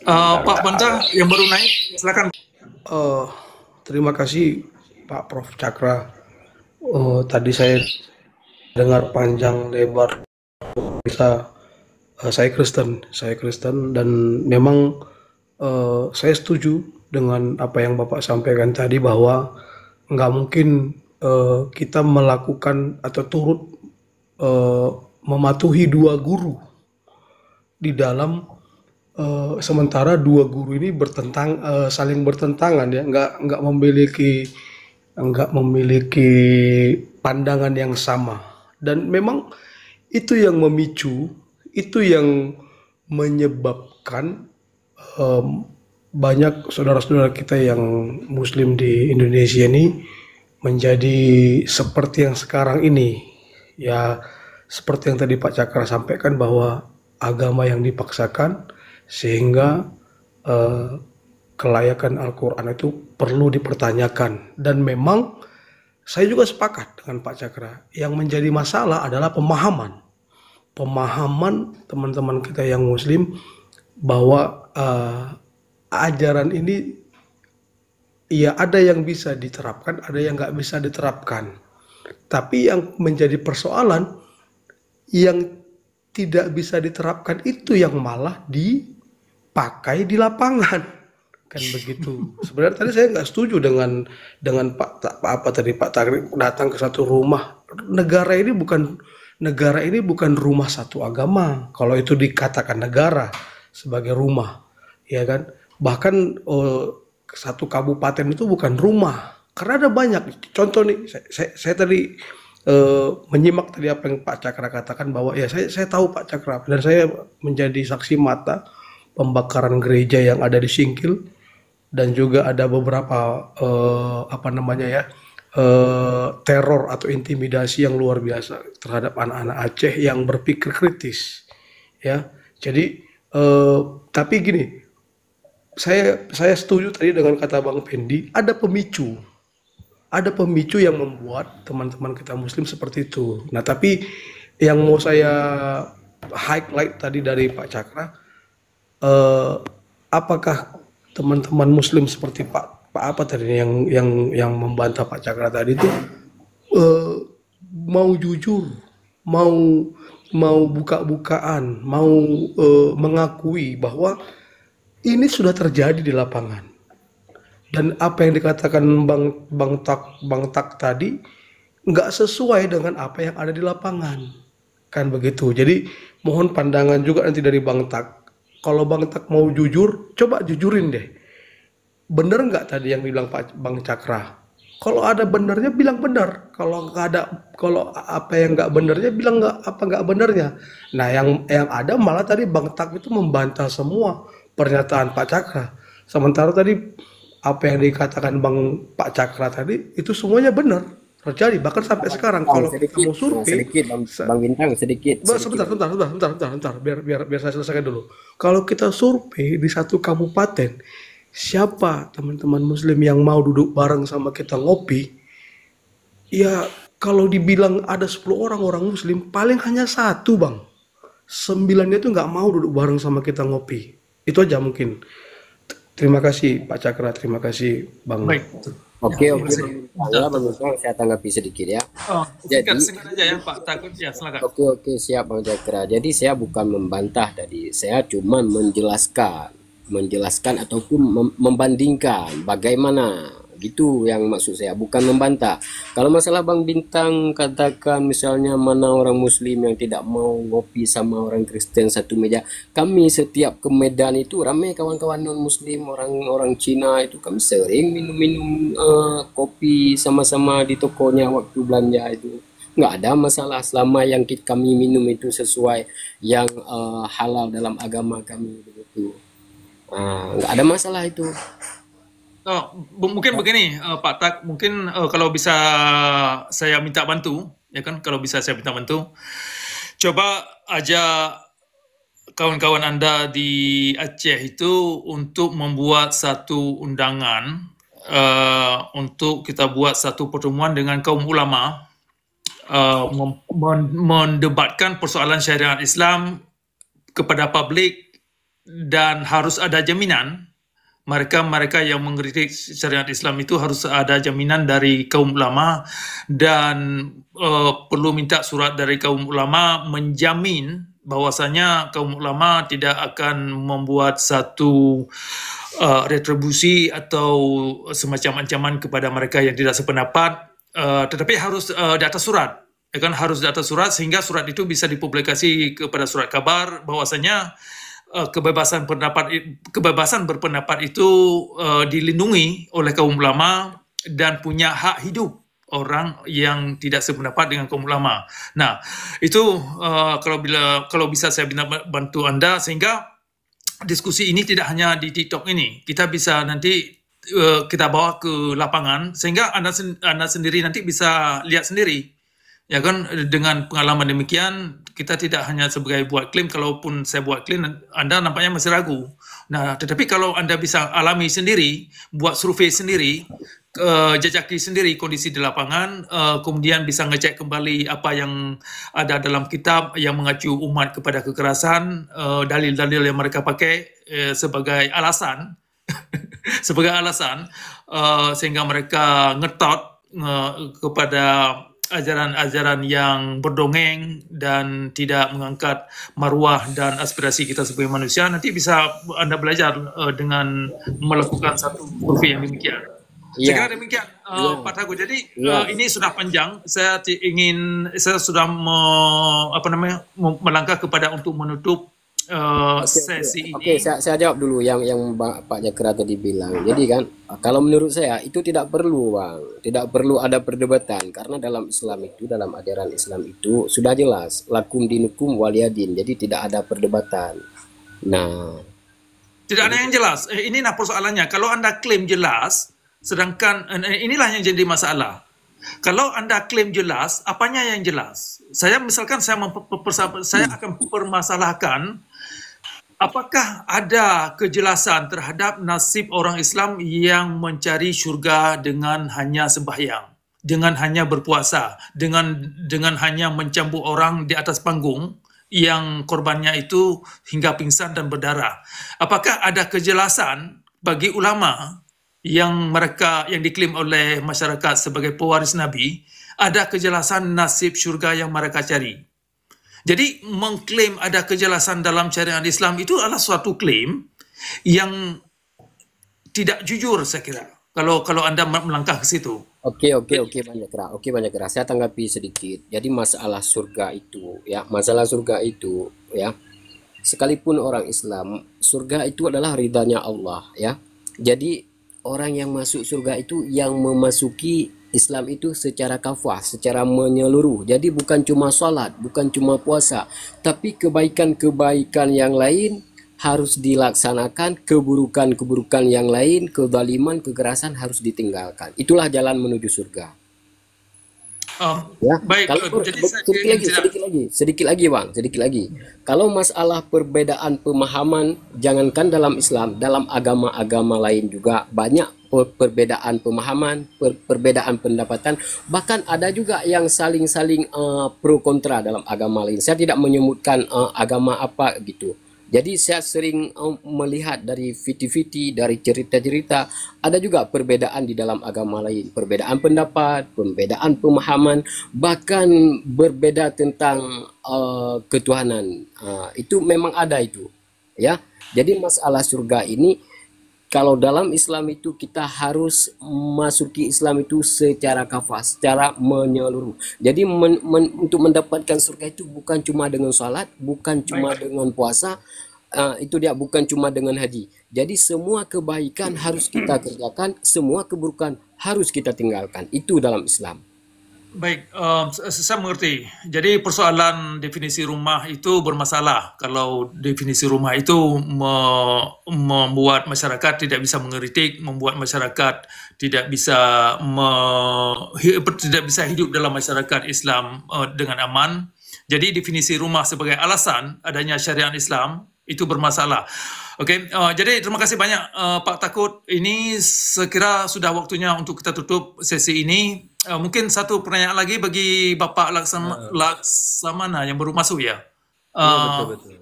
Pak Banta yang baru naik, silakan. Eh, Terima kasih Pak Prof Cakra. Tadi saya dengar panjang lebar bisa. Saya Kristen dan memang saya setuju dengan apa yang Bapak sampaikan tadi bahwa nggak mungkin kita melakukan atau turut eh, mematuhi dua guru di dalam sementara dua guru ini saling bertentangan ya, nggak memiliki pandangan yang sama, dan memang itu yang memicu, itu yang menyebabkan em, banyak saudara-saudara kita yang Muslim di Indonesia ini menjadi seperti yang sekarang ini. Ya, seperti yang tadi Pak Cakra sampaikan bahwa agama yang dipaksakan sehingga eh, kelayakan Al-Quran itu perlu dipertanyakan. Dan memang saya juga sepakat dengan Pak Cakra. Yang menjadi masalah adalah pemahaman. Pemahaman teman-teman kita yang Muslim bahwa ajaran ini ya ada yang bisa diterapkan, ada yang nggak bisa diterapkan. Tapi yang menjadi persoalan, yang tidak bisa diterapkan itu yang malah dipakai di lapangan, kan begitu. Sebenarnya tadi saya nggak setuju dengan apa tadi Pak Tarik datang ke satu rumah. Negara ini bukan rumah satu agama. Kalau itu dikatakan negara sebagai rumah, ya kan. Bahkan satu kabupaten itu bukan rumah. Karena ada banyak contoh nih. Saya tadi menyimak tadi apa yang Pak Cakra katakan bahwa ya saya tahu Pak Cakra dan saya menjadi saksi mata pembakaran gereja yang ada di Singkil, dan juga ada beberapa apa namanya ya, teror atau intimidasi yang luar biasa terhadap anak-anak Aceh yang berpikir kritis ya. Jadi tapi gini, saya setuju tadi dengan kata Bang Pendi, ada pemicu yang membuat teman-teman kita Muslim seperti itu. Nah, tapi yang mau saya highlight tadi dari Pak Cakra, eh, apakah teman-teman Muslim seperti Pak apa tadi yang membantah Pak Cakra tadi itu eh, mau jujur, mau mau buka-bukaan, mau mengakui bahwa ini sudah terjadi di lapangan. Dan apa yang dikatakan Bang Tak tadi nggak sesuai dengan apa yang ada di lapangan, kan begitu. Jadi mohon pandangan juga nanti dari Bang Tak. Kalau Bang Tak mau jujur, coba jujurin deh. Bener nggak tadi yang bilang Pak Bang Cakra? Kalau ada benernya bilang benar. Kalau apa yang nggak benernya bilang nggak benernya. Nah, yang ada malah tadi Bang Tak itu membantah semua pernyataan Pak Cakra. Sementara tadi apa yang dikatakan Pak Cakra tadi itu semuanya benar terjadi, bahkan sampai sekarang Bang, kalau kita sedikit, mau survei. sedikit, Bang Bintang, sedikit, sedikit. Sebentar, sebentar, sebentar, sebentar, sebentar, sebentar, biar saya selesaikan dulu. Kalau kita survei di satu kabupaten, siapa teman-teman Muslim yang mau duduk bareng sama kita ngopi? Ya, kalau dibilang ada 10 orang orang Muslim, paling hanya satu, Bang. Sembilannya itu nggak mau duduk bareng sama kita ngopi. Itu aja mungkin. Terima kasih Pak Cakra, terima kasih Bang. Baik. Ya, Oke, terima oke, kasih. Bang Bintang. Ya, Bang Bintang, saya tanggapi sedikit ya. Oh, singkat, Jadi, singkat aja ya Pak Takut. Ya, silakan. oke, oke, siap Bang Cakra. Jadi saya bukan membantah tadi, saya cuma menjelaskan ataupun membandingkan bagaimana gitu yang maksud saya, bukan membantah. Kalau masalah Bang Bintang katakan misalnya mana orang Muslim yang tidak mau ngopi sama orang Kristen satu meja, kami setiap ke Medan itu ramai kawan-kawan non Muslim, orang-orang Cina itu kami sering minum-minum kopi sama-sama di tokonya waktu belanja itu, nggak ada masalah selama yang kami minum itu sesuai yang halal dalam agama kami begitu. Nggak ada masalah itu. Oh, mungkin begini, Pak Tak, mungkin kalau bisa saya minta bantu, ya kan? Kalau bisa saya minta bantu, coba ajak kawan-kawan Anda di Aceh itu untuk membuat satu undangan, untuk kita buat satu pertemuan dengan kaum ulama, mendebatkan persoalan syariat Islam kepada publik dan harus ada jaminan. Mereka yang mengkritik syariat Islam itu harus ada jaminan dari kaum ulama, dan perlu minta surat dari kaum ulama menjamin bahwasanya kaum ulama tidak akan membuat satu retribusi atau semacam ancaman kepada mereka yang tidak sependapat, tetapi harus di atas surat. Ya kan, harus di atas surat, sehingga surat itu bisa dipublikasi kepada surat kabar bahwasanya kebebasan berpendapat itu dilindungi oleh kaum ulama dan punya hak hidup orang yang tidak sependapat dengan kaum ulama. Nah, itu kalau bisa saya bantu Anda, sehingga diskusi ini tidak hanya di TikTok ini, kita bisa nanti kita bawa ke lapangan, sehingga Anda sendiri nanti bisa lihat sendiri. Ya kan, dengan pengalaman demikian, kita tidak hanya sebagai buat klaim. Kalaupun saya buat klaim, Anda nampaknya masih ragu. Nah, tetapi kalau Anda bisa alami sendiri, buat survei sendiri, jajaki sendiri kondisi di lapangan, kemudian bisa ngecek kembali apa yang ada dalam kitab yang mengacu umat kepada kekerasan, dalil-dalil yang mereka pakai sebagai alasan, sehingga mereka ngetot kepada ajaran-ajaran yang berdongeng dan tidak mengangkat maruah dan aspirasi kita sebagai manusia. Nanti bisa Anda belajar dengan melakukan satu survei yang demikian. Saya kira demikian, Pak Tagu. Jadi ini sudah panjang. Saya sudah melangkah kepada untuk menutup sesi ini. Saya jawab dulu yang Pak Jakra tadi bilang. Jadi kan, kalau menurut saya itu tidak perlu, Bang. Tidak perlu ada perdebatan, karena dalam Islam itu, dalam ajaran Islam itu sudah jelas lakum dinukum waliyadin. Jadi tidak ada perdebatan. Nah, tidak ada yang jelas. Ini persoalannya. Kalau Anda klaim jelas, sedangkan inilah yang jadi masalah. Kalau Anda klaim jelas, apanya yang jelas? Saya akan permasalahkan apakah ada kejelasan terhadap nasib orang Islam yang mencari syurga dengan hanya sembahyang, dengan hanya berpuasa, dengan hanya mencambuk orang di atas panggung yang korbannya itu hingga pingsan dan berdarah. Apakah ada kejelasan bagi ulama yang diklaim oleh masyarakat sebagai pewaris Nabi, ada kejelasan nasib syurga yang mereka cari? Jadi mengklaim ada kejelasan dalam syariat Islam itu adalah suatu klaim yang tidak jujur, saya kira. Kalau Anda melangkah ke situ. Oke, Banyak Kera. Saya tanggapi sedikit. Jadi masalah surga itu, ya, sekalipun orang Islam, surga itu adalah ridhanya Allah, ya. Jadi orang yang masuk surga itu yang memasuki Islam itu secara kafah, secara menyeluruh. Jadi bukan cuma sholat, bukan cuma puasa, tapi kebaikan-kebaikan yang lain harus dilaksanakan, keburukan-keburukan yang lain, kezaliman, kekerasan harus ditinggalkan. Itulah jalan menuju surga. Ya, baik. Kalau Jadi sedikit lagi. Kalau masalah perbedaan pemahaman, jangankan dalam Islam, dalam agama-agama lain juga banyak perbedaan pemahaman, perbedaan pendapatan, bahkan ada juga yang saling-saling pro kontra dalam agama lain. Saya tidak menyebutkan agama apa gitu. Jadi saya sering melihat dari viti-viti, dari cerita-cerita, ada juga perbedaan di dalam agama lain, perbedaan pendapat, perbedaan pemahaman, bahkan berbeda tentang ketuhanan. Itu memang ada itu, ya. Jadi masalah surga ini, kalau dalam Islam itu kita harus masuki Islam itu secara kafah, secara menyeluruh. Jadi untuk mendapatkan surga itu bukan cuma dengan salat, bukan cuma dengan puasa, itu dia, bukan cuma dengan haji. Jadi semua kebaikan harus kita kerjakan, semua keburukan harus kita tinggalkan. Itu dalam Islam. Baik, saya mengerti. Jadi persoalan definisi rumah itu bermasalah. Kalau definisi rumah itu membuat masyarakat tidak bisa mengkritik, membuat masyarakat tidak bisa hidup dalam masyarakat Islam dengan aman. Jadi definisi rumah sebagai alasan adanya syariat Islam itu bermasalah. Oke, jadi terima kasih banyak Pak Takut. Ini sekira sudah waktunya untuk kita tutup sesi ini. Mungkin satu pertanyaan lagi bagi Bapak Laksamana yang baru masuk ya. Iya, betul.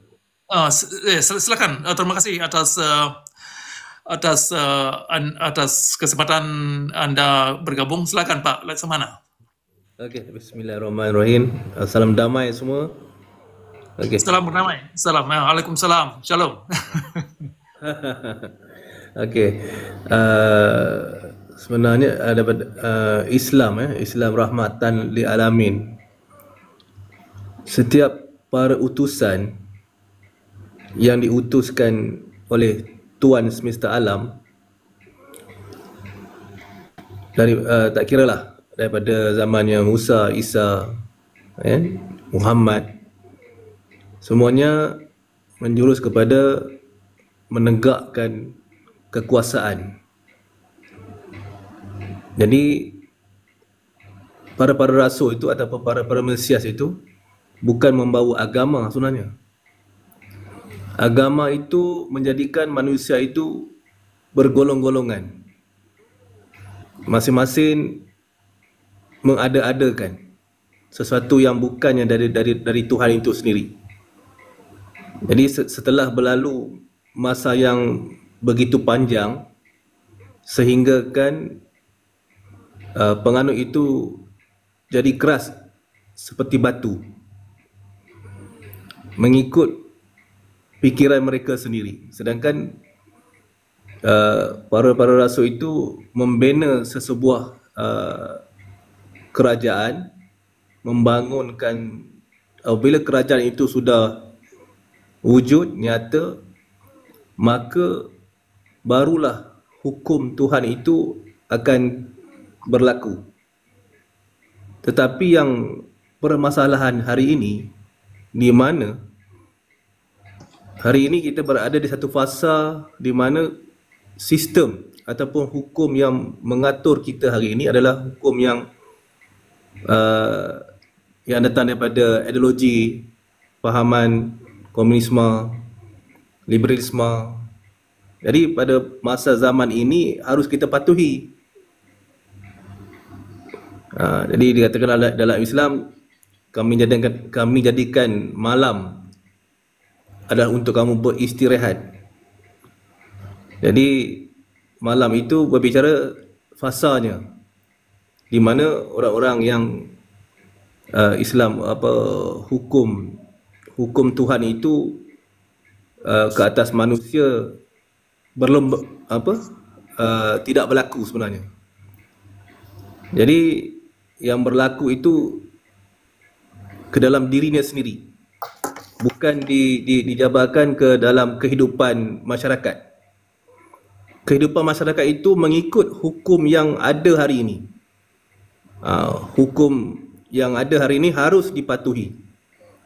Silakan. Terima kasih atas kesempatan Anda bergabung. Silakan Pak Laksamana. Okey, bismillahirrahmanirrahim. Salam damai semua. Okey. Salam berdamai. Salam. Waalaikumsalam. Shalom. Okey. Sebenarnya daripada Islam Islam rahmatan lil alamin. Setiap para utusan yang diutuskan oleh Tuan semesta alam dari tak kiralah daripada zamannya Musa, Isa, Muhammad, semuanya menjurus kepada menegakkan kekuasaan. Jadi para rasul itu ataupun para mesias itu bukan membawa agama sebenarnya. Agama itu menjadikan manusia itu bergolong-golongan. Masing-masing mengada-adakan sesuatu yang bukannya dari Tuhan itu sendiri. Jadi setelah berlalu masa yang begitu panjang sehingga kan penganut itu jadi keras seperti batu, mengikut fikiran mereka sendiri. Sedangkan para rasul itu membina sesebuah kerajaan, membangunkan, bila kerajaan itu sudah wujud nyata, maka barulah hukum Tuhan itu akan berlaku. Tetapi yang permasalahan hari ini, di mana hari ini kita berada di satu fasa di mana sistem ataupun hukum yang mengatur kita hari ini adalah hukum yang datang daripada ideologi, fahaman komunisme, liberalisme. Jadi pada masa zaman ini harus kita patuhi. Jadi dikatakan dalam Islam, kami jadikan malam adalah untuk kamu beristirahat. Jadi malam itu berbicara fasanya, di mana orang-orang yang Islam hukum Tuhan itu ke atas manusia tidak berlaku sebenarnya. Jadi yang berlaku itu ke dalam dirinya sendiri, bukan dijabarkan ke dalam kehidupan masyarakat. Kehidupan masyarakat itu mengikut hukum yang ada hari ini. Hukum yang ada hari ini harus dipatuhi,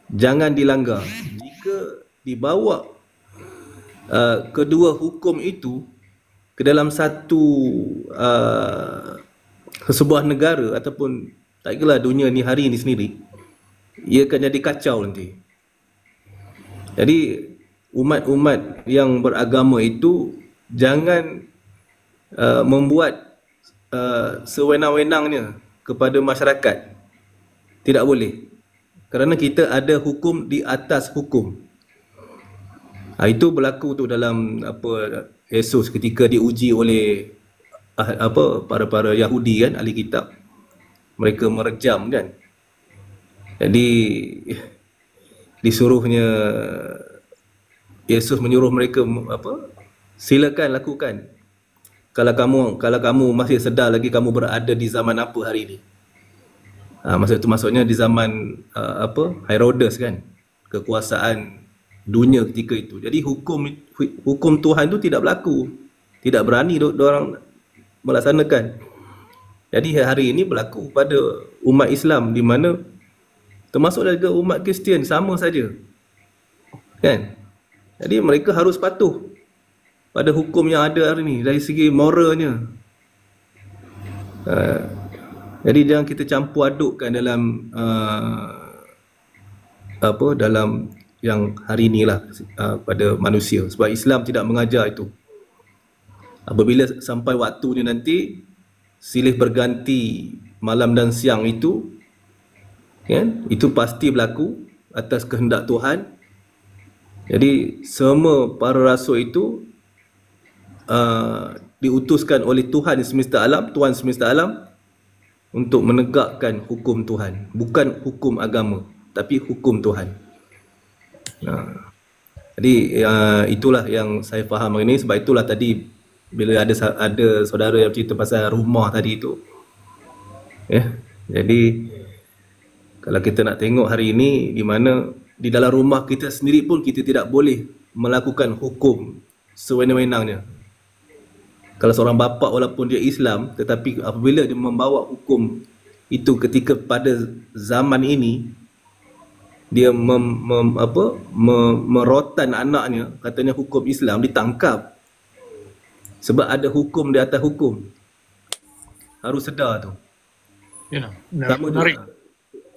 jangan dilanggar. Jika dibawa kedua hukum itu ke dalam sebuah negara ataupun tak kira dunia ni hari ini sendiri, ia akan jadi kacau nanti. Jadi umat-umat yang beragama itu jangan membuat sewenang-wenangnya kepada masyarakat. Tidak boleh. Kerana kita ada hukum di atas hukum. Itu berlaku tu dalam Yesus ketika diuji oleh para Yahudi kan, ahli kitab. Mereka merejam kan. Jadi disuruhnya Yesus menyuruh mereka silakan lakukan. Kalau kamu masih sedar lagi kamu berada di zaman apa hari ini. Maksudnya di zaman Herodes kan, kekuasaan dunia ketika itu. Jadi hukum Tuhan itu tidak berlaku, tidak berani orang melaksanakan. Jadi hari ini berlaku pada umat Islam, di mana termasuk juga umat Kristian sama saja kan. Jadi mereka harus patuh pada hukum yang ada hari ini dari segi moralnya. Jadi jangan kita campur adukkan dalam dalam yang hari inilah pada manusia, sebab Islam tidak mengajar itu. Apabila sampai waktunya nanti silih berganti malam dan siang itu kan, itu pasti berlaku atas kehendak Tuhan. Jadi semua para rasul itu diutuskan oleh Tuhan semesta alam, Tuhan semesta alam untuk menegakkan hukum Tuhan, bukan hukum agama, tapi hukum Tuhan. Jadi itulah yang saya faham hari ini. Sebab itulah tadi bila ada saudara yang cerita pasal rumah tadi itu, jadi kalau kita nak tengok hari ini, di mana di dalam rumah kita sendiri pun kita tidak boleh melakukan hukum sewenang-wenangnya. Kalau seorang bapa walaupun dia Islam, tetapi apabila dia membawa hukum itu ketika pada zaman ini, dia merotan anaknya, katanya hukum Islam, ditangkap. Sebab ada hukum di atas hukum. Harus sedar tu. Ya, Sama menarik.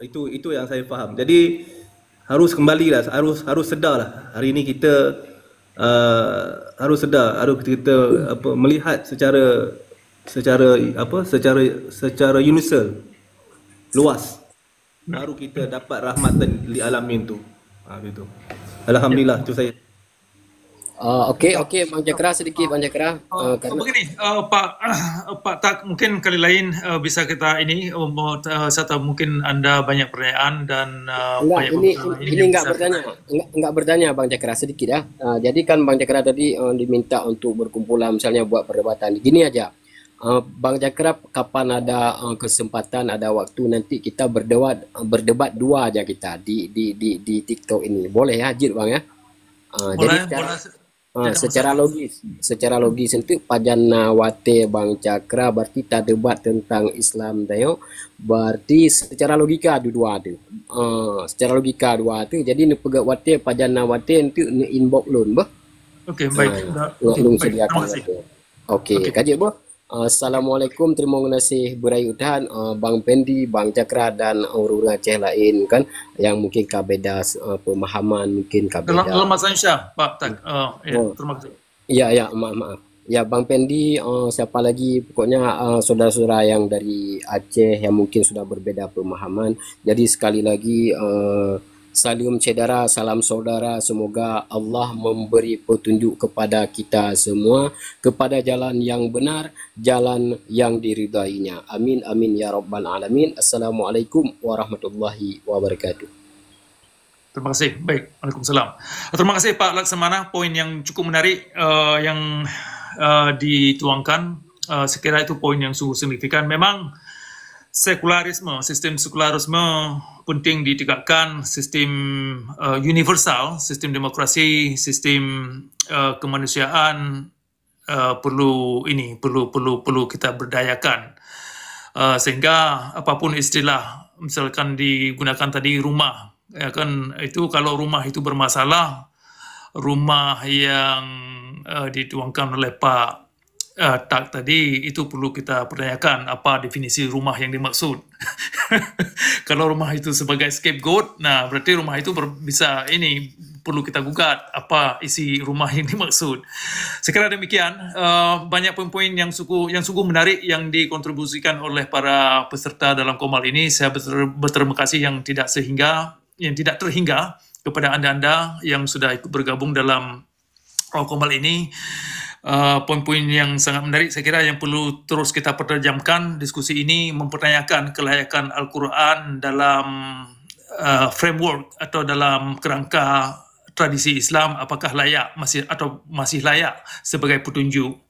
itu yang saya faham. Jadi harus kembalilah, harus sedarlah. Hari ini kita harus sedar, harus kita melihat secara universal, luas. Baru kita dapat rahmatan li alamin tu. Gitu. Alhamdulillah, itu saya. Okey, Bang Cakra sedikit, Bang Cakra. Begini, Pak Tak, mungkin kali lain bisa kita ini, serta mungkin Anda banyak pertanyaan dan banyak ini enggak bertanya Bang Cakra sedikit ya. Jadi kan Bang Cakra tadi diminta untuk berkumpulan misalnya buat perdebatan. Gini aja. Bang Cakra, kapan ada kesempatan, ada waktu nanti kita berdebat dua aja kita di TikTok ini. Boleh ya, Jid Bang ya? boleh, Secara logis itu pajana wate Bang Cakra berarti tak debat tentang Islam tayo, berarti secara logika dua tu. Secara logika dua tu, jadi ni pegat wate pajana wate itu ni inbox lun bah. Okey, baik. Lun Baik, sediakan. Okey, kaji bah. Assalamualaikum, terima kasih berayutan Bang Pendi, Bang Cakra dan orang Aceh lain kan yang mungkin beda pemahaman, mungkin beda. Dalam masa Insya, Pak Tak. Terima kasih. Ya, maaf. Ya, Bang Pendi, siapa lagi pokoknya saudara-saudara yang dari Aceh yang mungkin sudah berbeda pemahaman. Jadi sekali lagi salam cedera, salam saudara. Semoga Allah memberi petunjuk kepada kita semua kepada jalan yang benar, jalan yang diridainya. Amin amin ya rabbal alamin. Assalamualaikum warahmatullahi wabarakatuh. Terima kasih. Baik. Waalaikumsalam. Terima kasih Pak Laksamana. Poin yang cukup menarik yang dituangkan. Sekiranya itu poin yang sungguh signifikan. Memang sistem sekularisme penting ditegakkan, sistem universal, sistem demokrasi, sistem kemanusiaan perlu kita berdayakan sehingga apapun istilah misalkan digunakan tadi rumah, ya kan, itu kalau rumah itu bermasalah, rumah yang dituangkan oleh Pak Tak tadi itu perlu kita pertanyakan apa definisi rumah yang dimaksud. Kalau rumah itu sebagai scapegoat, nah berarti rumah itu bisa perlu kita gugat apa isi rumah yang dimaksud. Sekira demikian, banyak poin-poin yang sungguh menarik yang dikontribusikan oleh para peserta dalam Komal ini. Saya berterima kasih yang tidak terhingga kepada anda-anda yang sudah ikut bergabung dalam Komal ini. Poin-poin yang sangat menarik saya kira yang perlu terus kita pertajamkan. Diskusi ini mempertanyakan kelayakan Al-Quran dalam framework atau dalam kerangka tradisi Islam, apakah masih layak sebagai petunjuk.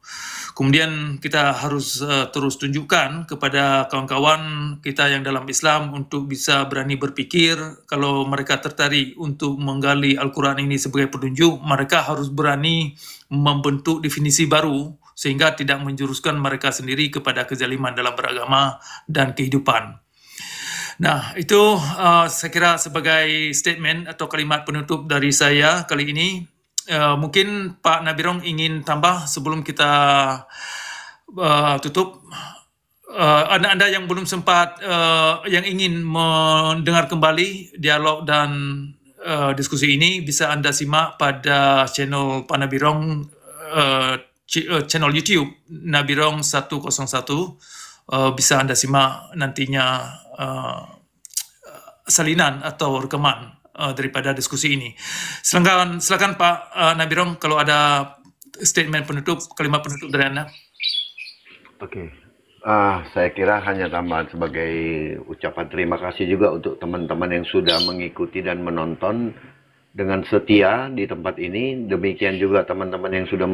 Kemudian kita harus terus tunjukkan kepada kawan-kawan kita yang dalam Islam untuk bisa berani berpikir. Kalau mereka tertarik untuk menggali Al-Quran ini sebagai petunjuk, mereka harus berani membentuk definisi baru sehingga tidak menjuruskan mereka sendiri kepada kezaliman dalam beragama dan kehidupan. Nah, itu saya kira sebagai statement atau kalimat penutup dari saya kali ini. Mungkin Pak Nabirong ingin tambah sebelum kita tutup. Anda yang belum sempat, yang ingin mendengar kembali dialog dan diskusi ini, bisa Anda simak pada channel Pak Nabirong, channel YouTube Nabirong 101. Bisa Anda simak nantinya salinan atau rekaman daripada diskusi ini. Silakan Pak Nabirong, kalau ada statement penutup, kalimat penutup dari Anda. Oke. Saya kira hanya tambahan sebagai ucapan terima kasih juga untuk teman-teman yang sudah mengikuti dan menonton dengan setia di tempat ini. Demikian juga teman-teman yang sudah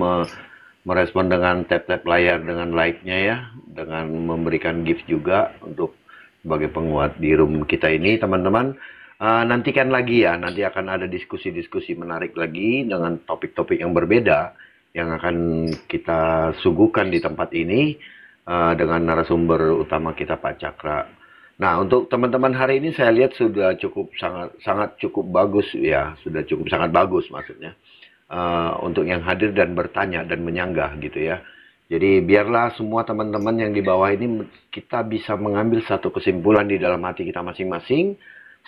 merespon dengan tap-tap layar dengan like-nya ya, dengan memberikan gift juga untuk sebagai penguat di room kita ini, teman-teman. Nantikan lagi ya, nanti akan ada diskusi-diskusi menarik lagi dengan topik-topik yang berbeda yang akan kita suguhkan di tempat ini dengan narasumber utama kita Pak Cakra. Nah, untuk teman-teman hari ini saya lihat sudah sangat cukup bagus ya, sudah cukup sangat bagus maksudnya untuk yang hadir dan bertanya dan menyanggah gitu ya. Jadi biarlah semua teman-teman yang di bawah ini kita bisa mengambil satu kesimpulan di dalam hati kita masing-masing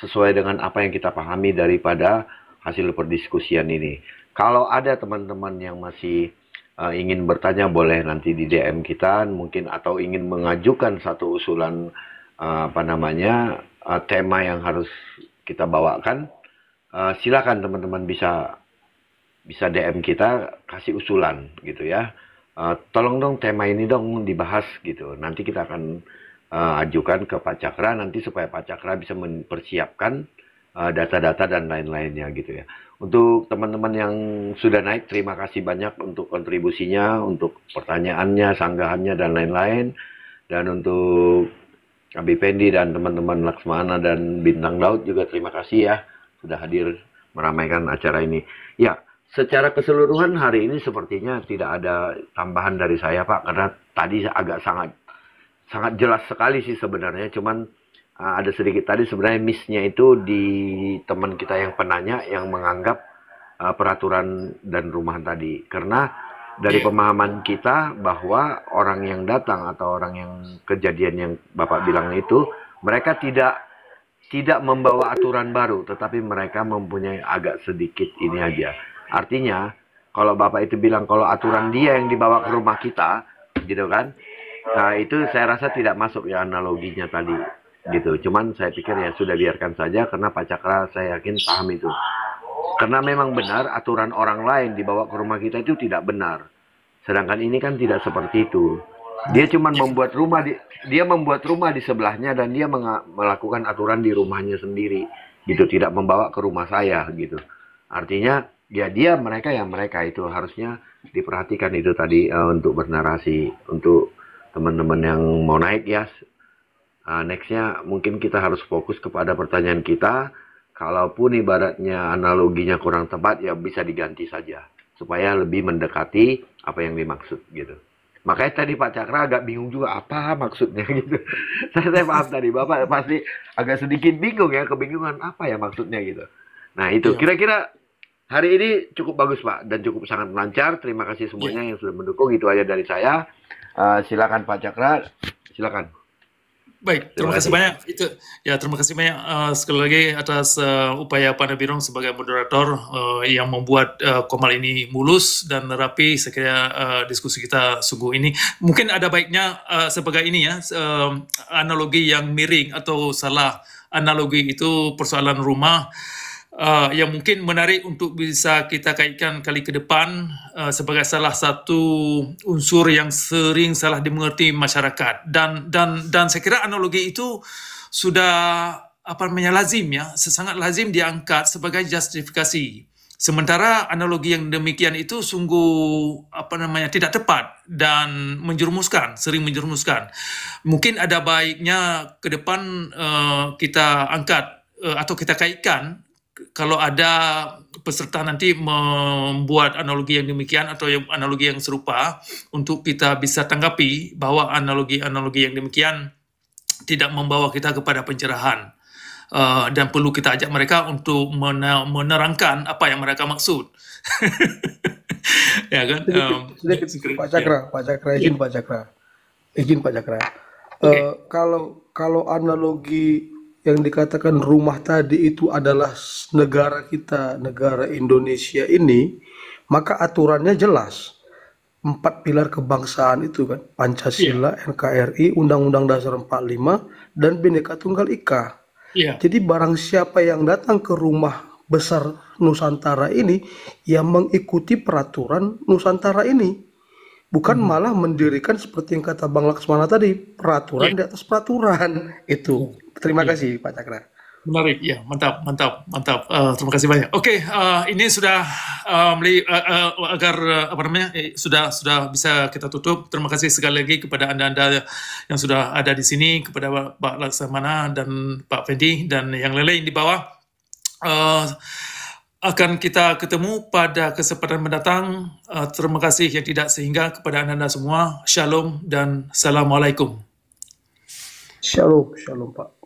sesuai dengan apa yang kita pahami daripada hasil perdiskusian ini. Kalau ada teman-teman yang masih ingin bertanya, boleh nanti di DM kita mungkin, atau ingin mengajukan satu usulan tema yang harus kita bawakan, silakan teman-teman bisa DM kita, kasih usulan gitu ya. Tolong dong tema ini dong dibahas gitu. Nanti kita akan ajukan ke Pak Cakra nanti supaya Pak Cakra bisa mempersiapkan data-data dan lain-lainnya gitu ya. Untuk teman-teman yang sudah naik, terima kasih banyak untuk kontribusinya, untuk pertanyaannya, sanggahannya, dan lain-lain. Dan untuk Abi Pendi dan teman-teman Laksmana dan Bintang Daud juga terima kasih ya, sudah hadir meramaikan acara ini. Ya, secara keseluruhan hari ini sepertinya tidak ada tambahan dari saya Pak, karena tadi agak sangat jelas sekali sih sebenarnya, cuman ada sedikit tadi sebenarnya miss-nya itu di teman kita yang penanya yang menganggap peraturan dan rumah tadi. Karena dari pemahaman kita bahwa orang yang datang atau orang yang kejadian yang Bapak bilang itu, mereka tidak membawa aturan baru, tetapi mereka mempunyai agak sedikit ini aja. Artinya, kalau Bapak itu bilang kalau aturan dia yang dibawa ke rumah kita, gitu kan, nah itu saya rasa tidak masuk ya analoginya tadi. Gitu, cuman saya pikir ya sudah biarkan saja, karena Pak Cakra saya yakin paham itu. Karena memang benar aturan orang lain dibawa ke rumah kita itu tidak benar. Sedangkan ini kan tidak seperti itu. Dia cuma membuat rumah di sebelahnya dan dia melakukan aturan di rumahnya sendiri. Gitu, tidak membawa ke rumah saya gitu. Artinya ya mereka itu harusnya diperhatikan itu tadi untuk bernarasi untuk teman-teman yang mau naik ya. Nextnya mungkin kita harus fokus kepada pertanyaan kita. Kalaupun ibaratnya analoginya kurang tepat, ya bisa diganti saja supaya lebih mendekati apa yang dimaksud gitu. Makanya tadi Pak Cakra agak bingung juga apa maksudnya gitu. Saya paham tadi Bapak pasti agak sedikit bingung ya, kebingungan apa ya maksudnya gitu. Nah itu kira-kira hari ini cukup bagus Pak dan cukup sangat lancar. Terima kasih semuanya yang sudah mendukung. Itu aja dari saya. Silakan Pak Cakra, silakan. Baik, terima kasih banyak. Terima kasih banyak sekali lagi atas upaya Pak Nabirong sebagai moderator yang membuat Komal ini mulus dan rapi. Saya kira diskusi kita sungguh ini. Mungkin ada baiknya sebagai ini ya, analogi yang miring atau salah analogi itu persoalan rumah. Yang mungkin menarik untuk bisa kita kaitkan kali ke depan sebagai salah satu unsur yang sering salah dimengerti masyarakat, dan saya kira analogi itu sudah lazim ya, sangat lazim diangkat sebagai justifikasi. Sementara analogi yang demikian itu sungguh tidak tepat dan sering menjerumuskan. Mungkin ada baiknya ke depan kita angkat atau kita kaitkan kalau ada peserta nanti membuat analogi yang demikian atau analogi yang serupa, untuk kita bisa tanggapi bahwa analogi-analogi yang demikian tidak membawa kita kepada pencerahan, dan perlu kita ajak mereka untuk menerangkan apa yang mereka maksud. Ya kan? Pak Cakra, izin Pak Cakra. Kalau analogi yang dikatakan rumah tadi itu adalah negara kita, negara Indonesia ini, maka aturannya jelas. 4 pilar kebangsaan itu kan, Pancasila, NKRI, Undang-Undang Dasar 45, dan Bhinneka Tunggal Ika. Iya. Jadi barang siapa yang datang ke rumah besar Nusantara ini, yang mengikuti peraturan Nusantara ini. Bukan malah mendirikan seperti yang kata Bang Laksmana tadi, peraturan di Iya. atas peraturan. Itu. Terima Iya. kasih Pak Cakra. Menarik, ya, mantap, mantap, mantap. Terima kasih banyak. Oke, ini sudah agar apa namanya sudah bisa kita tutup. Terima kasih sekali lagi kepada anda-anda yang sudah ada di sini, kepada Pak Laksamana dan Pak Fendi dan yang lain-lain di bawah. Akan kita ketemu pada kesempatan mendatang. Terima kasih yang tidak sehingga kepada anda semua. Shalom dan Assalamualaikum. Shalom, shalom Pak.